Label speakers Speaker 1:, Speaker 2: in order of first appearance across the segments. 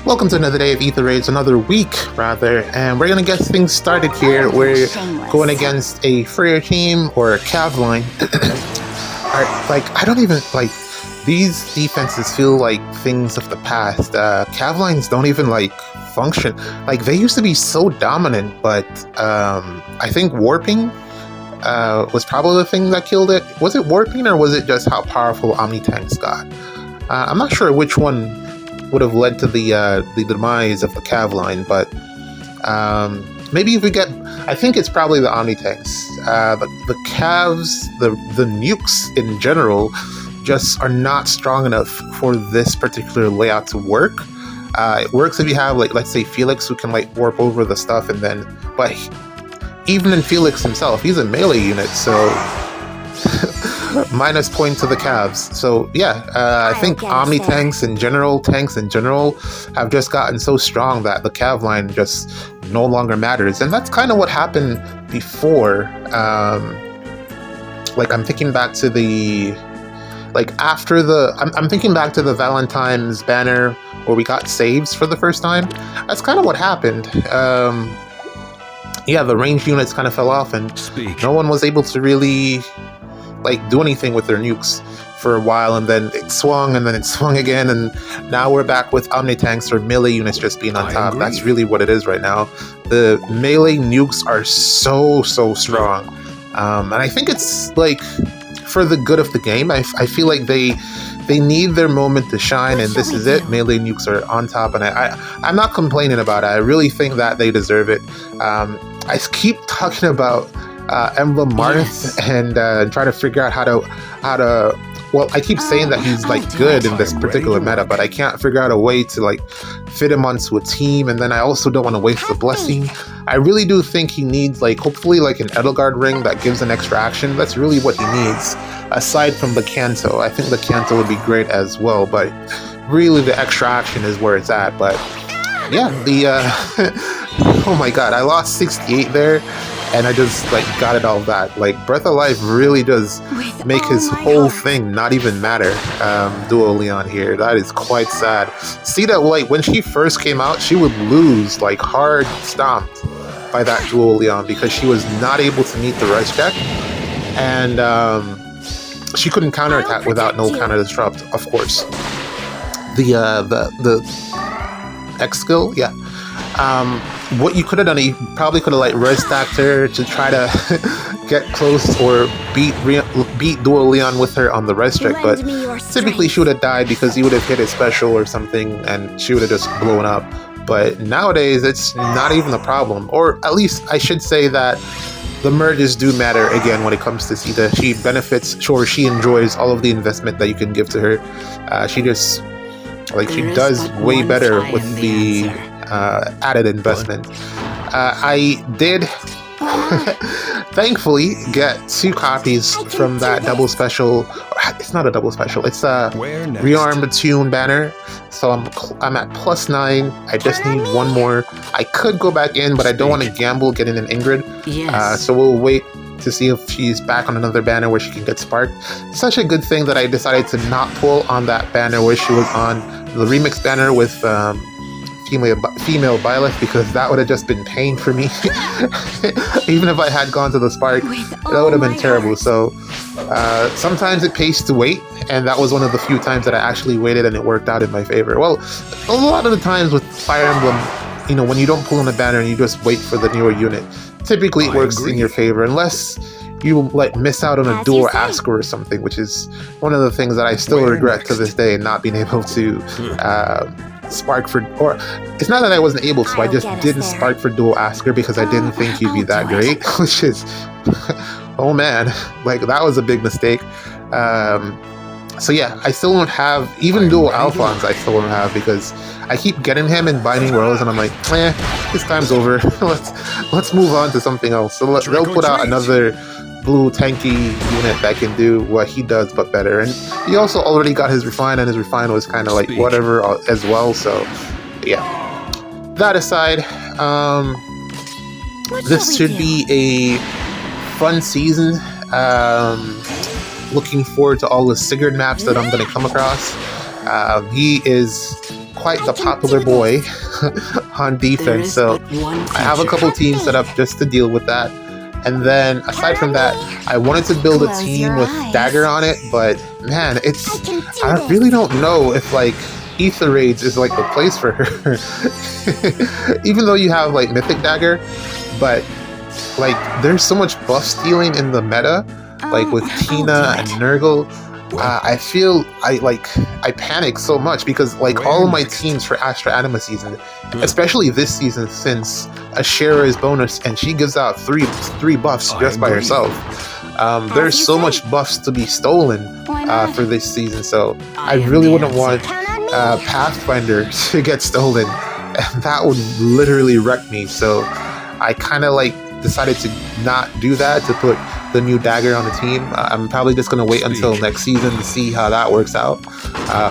Speaker 1: Welcome to another day of Ether Raids, another week rather, and we're gonna get things started here. We're going against a Freer team or a Cav line. I don't even like these defenses feel like things of the past. Cav lines don't even function. Like they used to be so dominant, but I think warping was probably the thing that killed it. Was it warping or was it just how powerful Omni tanks got? I'm not sure which one would have led to the demise of the Cav line, but maybe if we get, I think it's probably the Omni tanks. The Cavs, the nukes in general, just are not strong enough for this particular layout to work. It works if you have let's say Felix, who can warp over the stuff, and then, but even in Felix himself, he's a melee unit, so minus point to the Cavs. So yeah, I think Omni tanks in general, have just gotten so strong that the Cav line just no longer matters, and that's kind of what happened before. I'm thinking back to the after the I'm thinking back to the Valentine's banner where we got saves for the first time. That's kind of what happened. Yeah, the ranged units kind of fell off, and no one was able to really do anything with their nukes for a while, and then it swung, and then it swung again, and now we're back with Omni tanks or melee units just being on top. That's really what it is right now. The melee nukes are so strong, and I think it's for the good of the game. I feel like they need their moment to shine, and this is it. Melee nukes are on top, and I'm not complaining about it. I really think that they deserve it. I keep talking about Emblem Marth and try to figure out how to. Well, I keep saying that he's good in this particular meta, but I can't figure out a way to fit him onto a team. And then I also don't want to waste the blessing. I really do think he needs hopefully an Edelgard ring that gives an extra action. That's really what he needs. Aside from the Canto, I think the Canto would be great as well, but really the extra action is where it's at. But yeah, the oh my god, I lost 68 there, and I just got it all back. Breath of Life really does make his whole thing not even matter. Duo Leon here, that is quite sad. See that when she first came out, she would lose hard stomped by that Duo Leon because she was not able to meet the rush check, and she couldn't counterattack without no counter disrupt, of course. The X skill, yeah. What you could have done, you probably could have res stacked her to try to get close or beat Duo Leon with her on the res check, but typically she would have died because he would have hit a special or something and she would have just blown up. But nowadays it's not even a problem, or at least I should say that the merges do matter again when it comes to Sita. She benefits, sure, she enjoys all of the investment that you can give to her. She just she does way better with the added investment. I did thankfully get 2 copies from that double special. It's not a double special, it's a rearmed tune banner, so I'm at +9. I just need 1 more. I could go back in, but I don't want to gamble getting an Ingrid. So we'll wait to see if she's back on another banner where she can get sparked. Such a good thing that I decided to not pull on that banner where she was on the remix banner with female Byleth, because that would have just been pain for me. Even if I had gone to the spark, that would have been terrible. So sometimes it pays to wait, and that was one of the few times that I actually waited and it worked out in my favor. Well, a lot of the times with Fire Emblem, when you don't pull on a banner and you just wait for the newer unit, typically it works in your favor, unless you miss out on a dual Astra or something, which is one of the things that I still regret to this day, not being able to spark for, or it's not that I wasn't able to, I just didn't spark for dual Astra because I didn't think he'd be that great, which is oh man, that was a big mistake. So yeah, I still don't have even dual Alphons. I still don't have because I keep getting him in Binding Worlds, and I'm like, this time's over. let's move on to something else. So they'll put out another blue tanky unit that can do what he does but better. And he also already got his refine, and his refine was kind of whatever as well. So yeah, that aside, this should be a fun season. Looking forward to all the Sigurd maps that I'm going to come across. He is quite the popular boy on defense, so I have a couple teams set up just to deal with that. And then aside from that, I wanted to build a team with Dagger on it, but man, I really don't know if like Ether Raids is like the place for her. Even though you have like Mythic Dagger, but like there's so much buff stealing in the meta, like with Tina and Nurgle. I feel I panic so much because like all of my teams for Astra Anima season, especially this season, since Ashera is bonus and she gives out three buffs just by herself. There's so much buffs to be stolen for this season, so I really wouldn't want Pathfinder to get stolen, and that would literally wreck me. So I kind of like decided to not do that, to put the new Dagger on the team. I'm probably just going to wait until next season to see how that works out.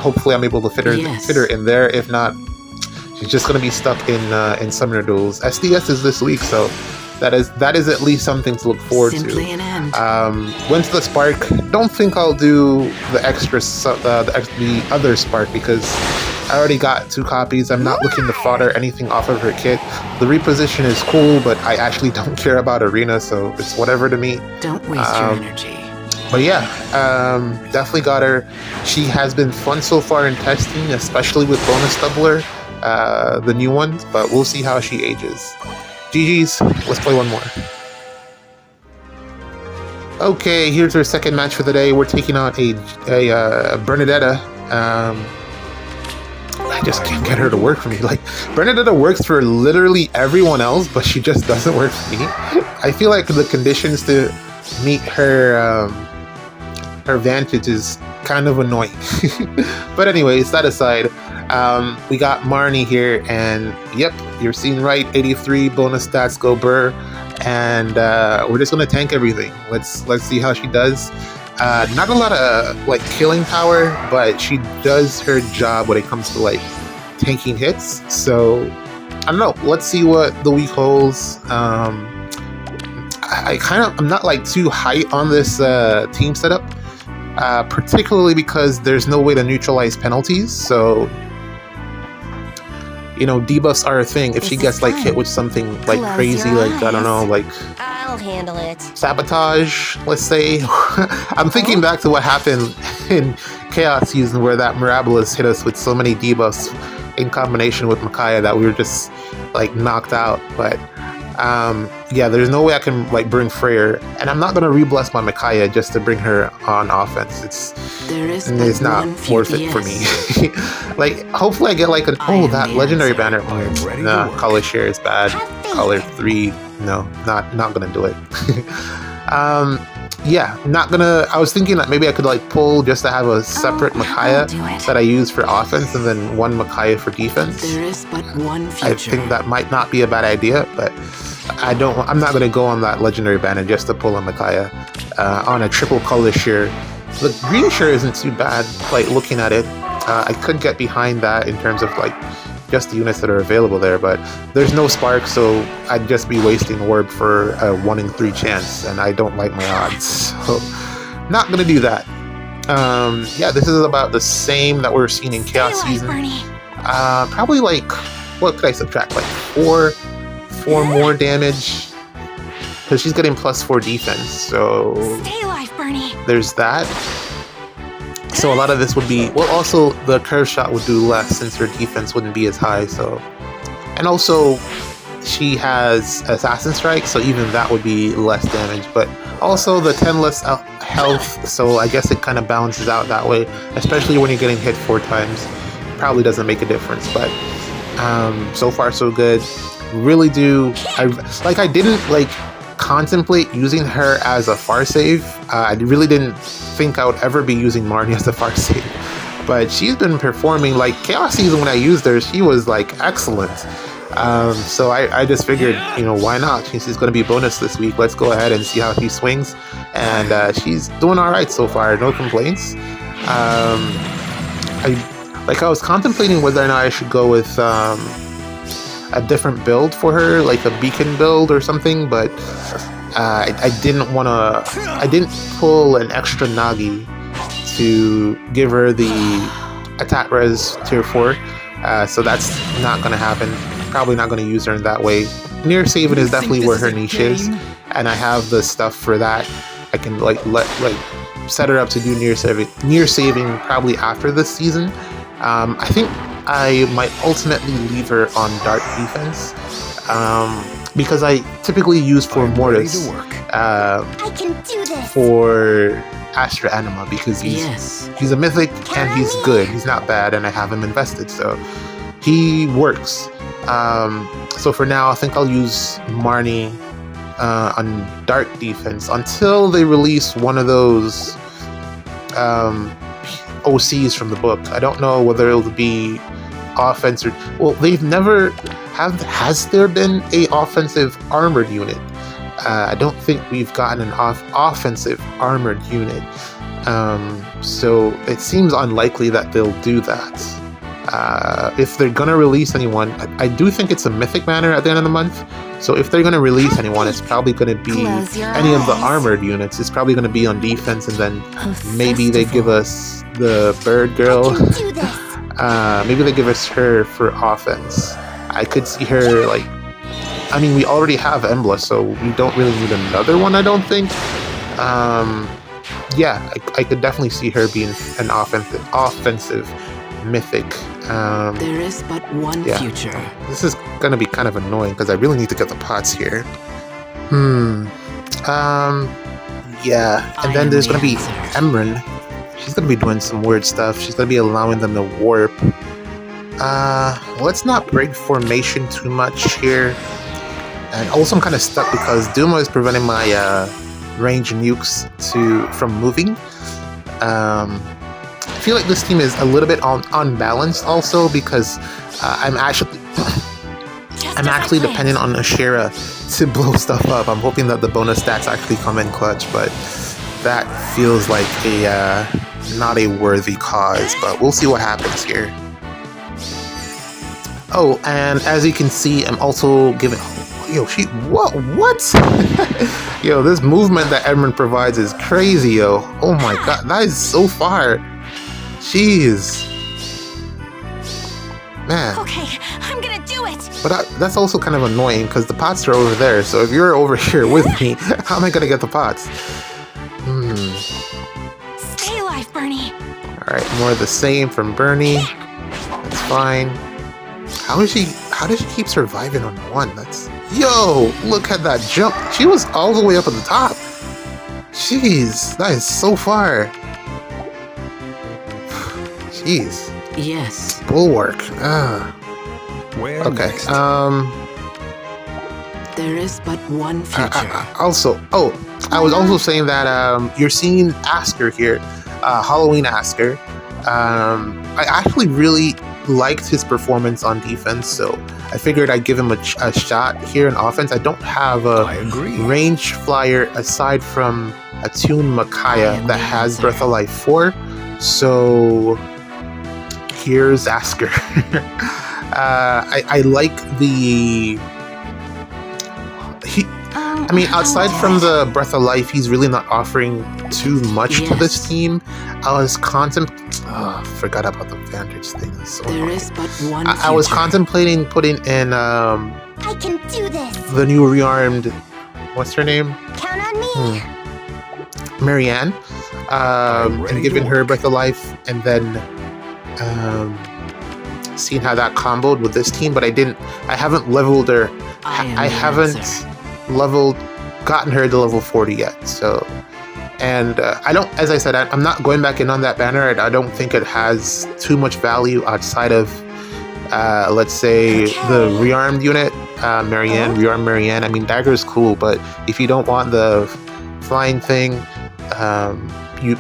Speaker 1: Hopefully I'm able to fit her in there. If not, she's just going to be stuck in Summoner Duels. SDS is this week, so that is at least something to look forward to. When's the Spark? Don't think I'll do the other Spark because I already got 2 copies. I'm not looking to fodder anything off of her kit. The reposition is cool, but I actually don't care about Arena, so it's whatever to me.
Speaker 2: Don't waste your energy.
Speaker 1: But yeah, definitely got her. She has been fun so far in testing, especially with Bonus Doubler, the new ones, but we'll see how she ages. GG's, let's play one more. Okay, here's our second match for the day. We're taking on a Bernadetta. I just can't get her to work for me. Like, Bernadetta works for literally everyone else, but she just doesn't work for me. I feel like the conditions to meet her her vantage is kind of annoying. But anyways, that aside, we got Marni here, and yep, you're seeing right, 83 bonus stats, go Burr, and we're just gonna tank everything. Let's see how she does. Not a lot of like killing power, but she does her job when it comes to like tanking hits. So I don't know. Let's see what the week holds. I'm not like too high on this team setup, particularly because there's no way to neutralize penalties. So you know, debuffs are a thing. If she gets like hit with something like crazy, like I don't know, like
Speaker 3: I'll handle it.
Speaker 1: Sabotage, let's say. I'm thinking back to what happened in Chaos season where that Mirabolous hit us with so many debuffs in combination with Micaiah that we were just like knocked out. But yeah, there's no way I can like bring Freyr, and I'm not gonna re-bless my Micaiah just to bring her on offense. It's not worth it for me. Like, hopefully I get like that legendary banner. Nah, color share is bad. Color 3, no, not gonna do it. Yeah, not gonna. I was thinking that maybe I could like pull just to have a separate Micaiah that I use for offense and then one Micaiah for defense.
Speaker 2: There is but one future.
Speaker 1: I think that might not be a bad idea, but I'm not gonna go on that legendary banner just to pull a Micaiah on a triple color share. The green share isn't too bad. Like, looking at it, I could get behind that in terms of like just the units that are available there, but there's no spark, so I'd just be wasting orb for a 1 in 3 chance, and I don't like my odds, so not gonna do that. Yeah, this is about the same that we're seeing in Chaos season. Probably like, what could I subtract? Like 4 more damage, because she's getting +4 defense, so
Speaker 3: Stay alive, Bernie.
Speaker 1: there's that. So a lot of this would be, well, also the curve shot would do less since her defense wouldn't be as high, so, and also she has Assassin Strike, so even that would be less damage, but also the 10 less health, so I guess it kind of balances out that way, especially when you're getting hit 4 times. Probably doesn't make a difference, but so far so good. Really do, I didn't like contemplate using her as a far save. I really didn't think I would ever be using Marni as a far save, but she's been performing like Chaos season. When I used her, she was like excellent. So I just figured, you know, why not? She's going to be bonus this week. Let's go ahead and see how she swings, and she's doing all right so far. No complaints. I was contemplating whether or not I should go with a different build for her, like a beacon build or something, but I didn't want to. I didn't pull an extra Nagi to give her the attack res tier 4. So that's not going to happen. Probably not going to use her in that way. Near saving is definitely where her niche is, and I have the stuff for that. I can set her up to do near saving probably after this season. I think I might ultimately leave her on dark defense because I typically use for Mortis
Speaker 3: I can do this.
Speaker 1: for Astra Anima because he's a mythic and he's good. He's not bad, and I have him invested, so he works. So for now, I think I'll use Marni on dark defense until they release one of those OCs from the book. I don't know whether it'll be offense or... Well, they've never... Has there been a offensive armored unit? I don't think we've gotten an offensive armored unit. So it seems unlikely that they'll do that. If they're gonna release anyone, I do think it's a mythic banner at the end of the month. So if they're gonna release anyone, it's probably gonna be any of the armored units. It's probably gonna be on defense, and then maybe they give us the bird girl. Maybe they give us her for offense. I could see her like. I mean, we already have Embla, so we don't really need another one, I don't think. Yeah, I could definitely see her being an offensive mythic.
Speaker 2: There is but one future.
Speaker 1: This is gonna be kind of annoying because I really need to get the pots here. Yeah, and then there's gonna be Emran. She's gonna be doing some weird stuff. She's gonna be allowing them to warp. Let's not break formation too much here. And also I'm kind of stuck because Duma is preventing my range nukes from moving. I feel like this team is a little bit unbalanced also because I'm actually dependent on Ashera to blow stuff up. I'm hoping that the bonus stats actually come in clutch, but that feels like a not a worthy cause, but we'll see what happens here. Oh, and as you can see, I'm also giving... Yo, what? Yo, this movement that Edmund provides is crazy, yo. Oh my god, that is so far. Jeez. Man.
Speaker 3: Okay, I'm gonna do it.
Speaker 1: But that's also kind of annoying because the pots are over there. So if you're over here with me, how am I gonna get the pots?
Speaker 3: Stay alive, Bernie.
Speaker 1: Alright, more of the same from Bernie. That's fine. How does she keep surviving on one? Yo, look at that jump. She was all the way up at the top. Jeez, that is so far. Jeez.
Speaker 2: Yes.
Speaker 1: Bulwark.
Speaker 4: Where
Speaker 1: okay.
Speaker 4: next?
Speaker 2: There is but one future.
Speaker 1: I was also saying that you're seeing Asker here, Halloween Asker. I actually really liked his performance on defense, so I figured I'd give him a shot here in offense. I don't have a range flyer aside from Attune Micaiah that has Breath of Life 4, so here's Asker. I like the... I mean, outside from the Breath of Life, he's really not offering too much to this team. I was forgot about the Vantage thing. So
Speaker 2: there is but one
Speaker 1: I was contemplating putting in
Speaker 3: I can do this.
Speaker 1: the new rearmed... What's her name?
Speaker 3: Count on me.
Speaker 1: Marianne. And giving her Breath of Life, and then seeing how that comboed with this team, but I haven't leveled her. I haven't gotten her to level 40 yet, so... And I don't, as I said, I'm not going back in on that banner. I don't think it has too much value outside of, let's say, the rearmed unit, rearmed Marianne. I mean, Dagger is cool, but if you don't want the flying thing,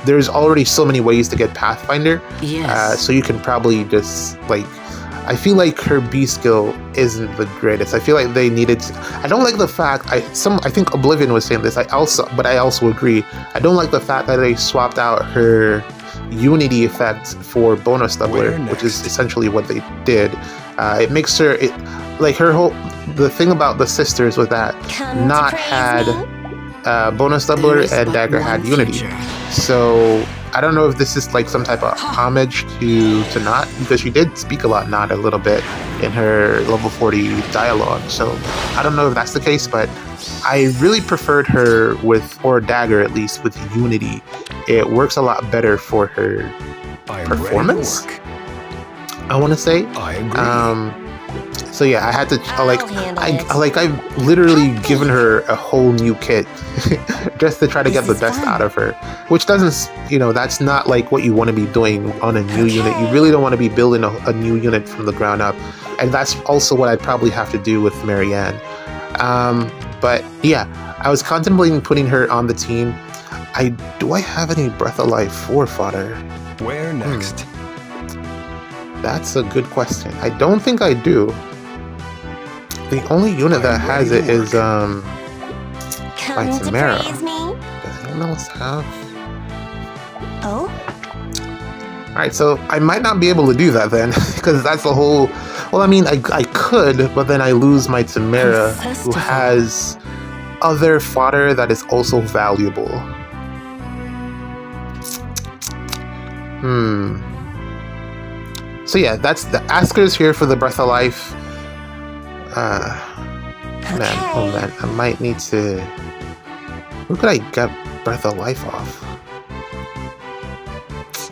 Speaker 1: there's already so many ways to get Pathfinder. So you can probably just, like... I feel like her B skill isn't the greatest. I feel like they needed to, I don't like the fact I think Oblivion was saying this. I also agree. I don't like the fact that they swapped out her Unity effect for Bonus Doubler, which is essentially what they did. It makes her the thing about the sisters was that bonus
Speaker 2: There
Speaker 1: doubler
Speaker 2: is
Speaker 1: and
Speaker 2: but
Speaker 1: Dagger
Speaker 2: one
Speaker 1: had Unity.
Speaker 2: future.
Speaker 1: So I don't know if this is like some type of homage to Not, because she did speak a lot Not a little bit in her level 40 dialogue. So I don't know if that's the case, but I really preferred her with, or Dagger at least, with Unity. It works a lot better for her
Speaker 4: I'm
Speaker 1: performance,
Speaker 4: ready to work.
Speaker 1: I want to say.
Speaker 4: I agree.
Speaker 1: So yeah, I had to
Speaker 3: I'll
Speaker 1: like
Speaker 3: handle it.
Speaker 1: I've literally given her a whole new kit just to try to get
Speaker 3: This
Speaker 1: the
Speaker 3: is
Speaker 1: best
Speaker 3: fun.
Speaker 1: out of her, which doesn't, that's not like what you want to be doing on a new unit. You really don't want to be building a new unit from the ground up, and that's also what I'd probably have to do with Marianne. But yeah, I was contemplating putting her on the team. Do I have any Breath of Life 4 fodder?
Speaker 4: Where next?
Speaker 1: That's a good question. I don't think I do. The only unit that has it is
Speaker 3: Come to
Speaker 1: Tamara.
Speaker 3: praise me?
Speaker 1: Does anyone else have?
Speaker 3: Oh?
Speaker 1: Alright, so I might not be able to do that then, because that's the whole... Well, I mean, I could, but then I lose my Tamara, who
Speaker 2: Festival.
Speaker 1: has other fodder that is also valuable. So yeah, that's the Asker's here for the Breath of Life. Man, I might need to... Who could I get Breath of Life off?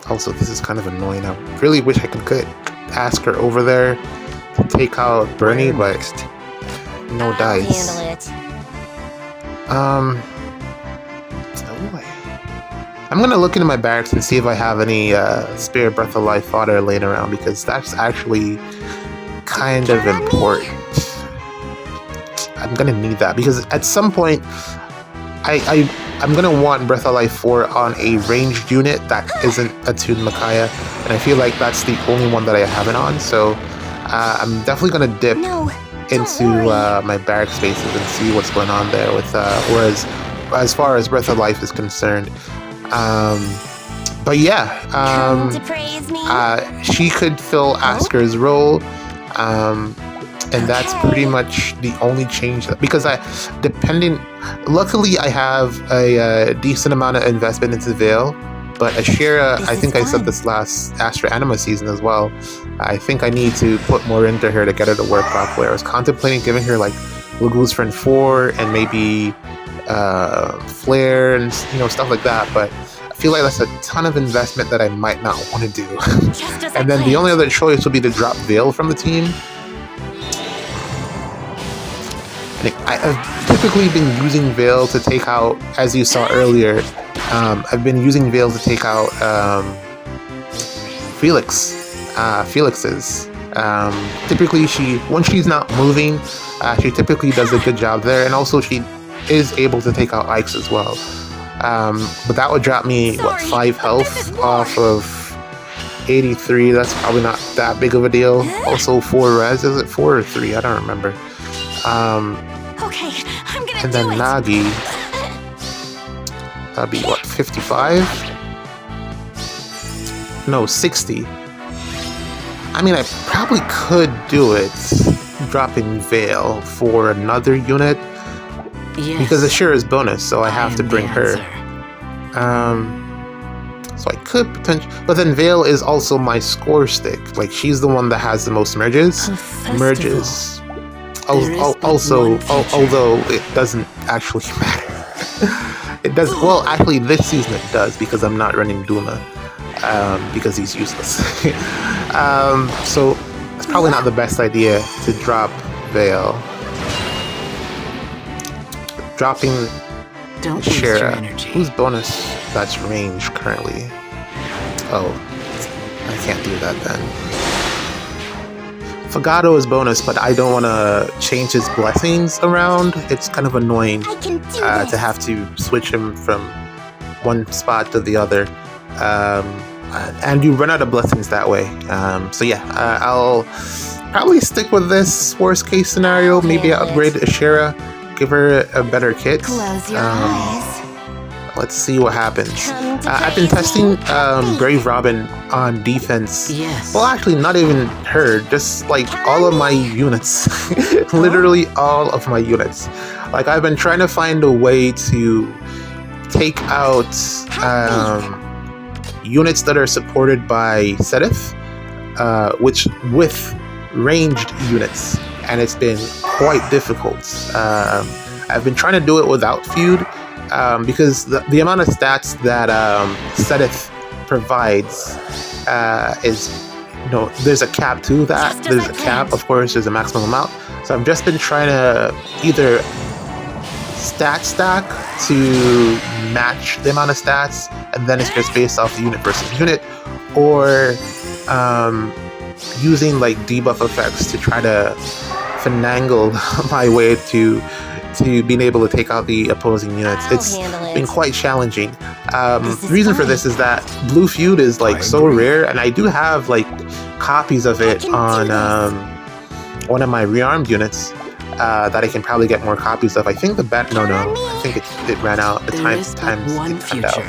Speaker 1: Also, this is kind of annoying. I really wish I could get Asker over there to take out Bernie,
Speaker 4: Where
Speaker 1: but
Speaker 4: next?
Speaker 1: no
Speaker 3: I'll
Speaker 1: dice.
Speaker 3: handle it.
Speaker 1: Oh, I'm gonna look into my barracks and see if I have any spare Breath of Life fodder laying around, because that's actually kind of important. I'm gonna need that because at some point I'm gonna want Breath of Life 4 on a ranged unit that isn't attuned Micaiah, and I feel like that's the only one that I haven't on. So I'm definitely gonna dip
Speaker 3: No,
Speaker 1: into my barrack spaces and see what's going on there with whereas as far as Breath of Life is concerned. But yeah,
Speaker 3: come to praise me?
Speaker 1: she could fill Asker's role, and that's pretty much the only change because luckily I have a decent amount of investment into Vale, but Ashera, I think I said this last Astra Anima season as well, I think I need to put more into her to get her to work properly. I was contemplating giving her like Lagoon's Friend 4 and maybe Flare and stuff like that, but I feel like that's a ton of investment that I might not want to do.
Speaker 3: Just as I
Speaker 1: And then the
Speaker 3: planned.
Speaker 1: only other choice would be to drop Vale from the team. I've typically been using Vale to take out, as you saw earlier, I've been using Vale to take out Felix's. Typically, when she's not moving, she typically does a good job there, and also she is able to take out Ike's as well. But that would drop me,
Speaker 3: Sorry,
Speaker 1: 5
Speaker 3: but this is
Speaker 1: health
Speaker 3: war.
Speaker 1: off of 83. That's probably not that big of a deal. Also 4 res, is it 4 or 3? I don't remember.
Speaker 3: Okay, I'm gonna
Speaker 1: And
Speaker 3: do
Speaker 1: then
Speaker 3: it.
Speaker 1: Nagi, that'd be what, 55? No, 60. I mean, I probably could do it, dropping Vale for another unit,
Speaker 2: Yes.
Speaker 1: because Ashura is bonus, so I have
Speaker 2: am
Speaker 1: to
Speaker 2: the
Speaker 1: bring her.
Speaker 2: answer.
Speaker 1: So I could potentially, but then Vale is also my score stick. Like, she's the one that has the most merges.
Speaker 2: A festival.
Speaker 1: Merges.
Speaker 2: There is but
Speaker 1: Also,
Speaker 2: one future.
Speaker 1: although it doesn't actually matter. It does. Well, actually, this season it does, because I'm not running Duma, because he's useless. So it's probably not the best idea to drop Vale. Dropping
Speaker 2: Don't waste your
Speaker 1: Shara.
Speaker 2: energy.
Speaker 1: Whose bonus that's range currently? Oh, I can't do that then. Fagato is bonus, but I don't want to change his blessings around. It's kind of annoying
Speaker 3: I can do this.
Speaker 1: to have to switch him from one spot to the other. And you run out of blessings that way. So yeah, I'll probably stick with this worst case scenario. Maybe I'll upgrade Ashera, give her a better kit.
Speaker 3: Close your eyes.
Speaker 1: Let's see what happens.
Speaker 3: Come to
Speaker 1: I've been
Speaker 3: praise
Speaker 1: testing
Speaker 3: me.
Speaker 1: Brave Robin on defense.
Speaker 2: Yes.
Speaker 1: Well, actually, not even her, just like all of my units. Literally all of my units. Like, I've been trying to find a way to take out units that are supported by Sedith, which with ranged units, and it's been quite difficult. I've been trying to do it without feud, because the amount of stats that Sedith provides is, there's a cap to that. There's a cap, of course, there's a maximum amount. So I've just been trying to either stat stack to match the amount of stats, and then it's just based off the unit versus unit, or using like debuff effects to try to finagle my way to being able to take out the opposing units. It's been quite challenging. The reason for this is that Blue Feud is like so rare, and I do have like copies of it on one of my rearmed units that I can probably get more copies of. I think I think it ran out. The times it ran out.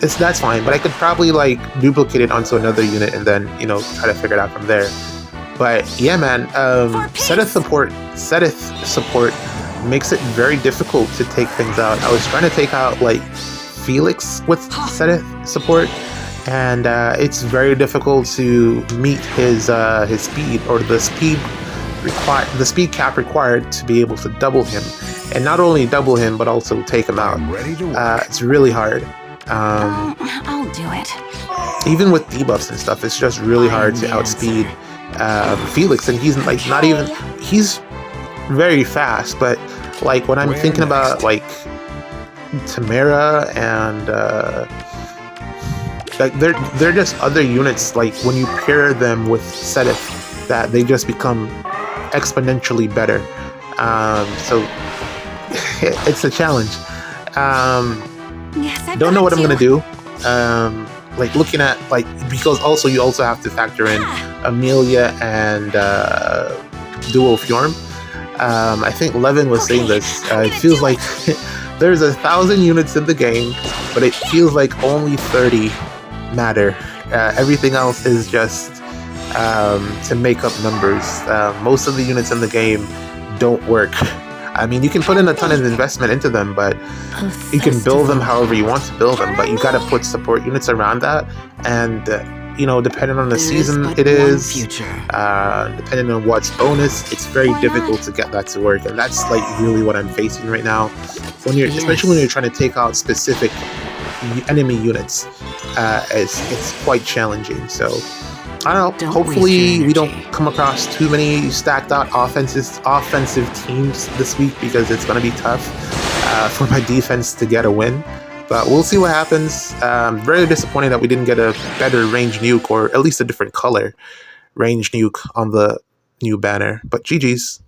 Speaker 1: That's fine, but I could probably like duplicate it onto another unit and then try to figure it out from there. But yeah, man, Sedith support makes it very difficult to take things out. I was trying to take out like Felix with Sedith support, and it's very difficult to meet his speed, or the speed cap required to be able to double him, and not only double him but also take him out. It's really hard.
Speaker 3: I'll do it.
Speaker 1: Even with debuffs and stuff, it's just really hard to outspeed Felix, and he's like not even, he's very fast, but like when I'm thinking about like Tamara and like they're just other units, like when you pair them with Sedith, that they just become exponentially better. So it's a challenge. Don't know what I'm gonna do. Like looking at like, because also you also have to factor in Amelia and Duo Fjorm. I think Levin was saying this. It feels like there's 1,000 units in the game, but it feels like only 30 matter. Everything else is just to make up numbers. Most of the units in the game don't work. I mean, you can put in a ton of investment into them, but you can build them however you want to build them, but you got to put support units around that. And depending on the season it is, depending on what's bonus, it's very difficult to get that to work. And that's like really what I'm facing right now, especially when you're trying to take out specific enemy units. It's quite challenging. So I don't know, hopefully we don't come across too many stacked out offensive teams this week, because it's going to be tough for my defense to get a win. But we'll see what happens. Very disappointed that we didn't get a better range nuke, or at least a different color range nuke on the new banner. But GG's.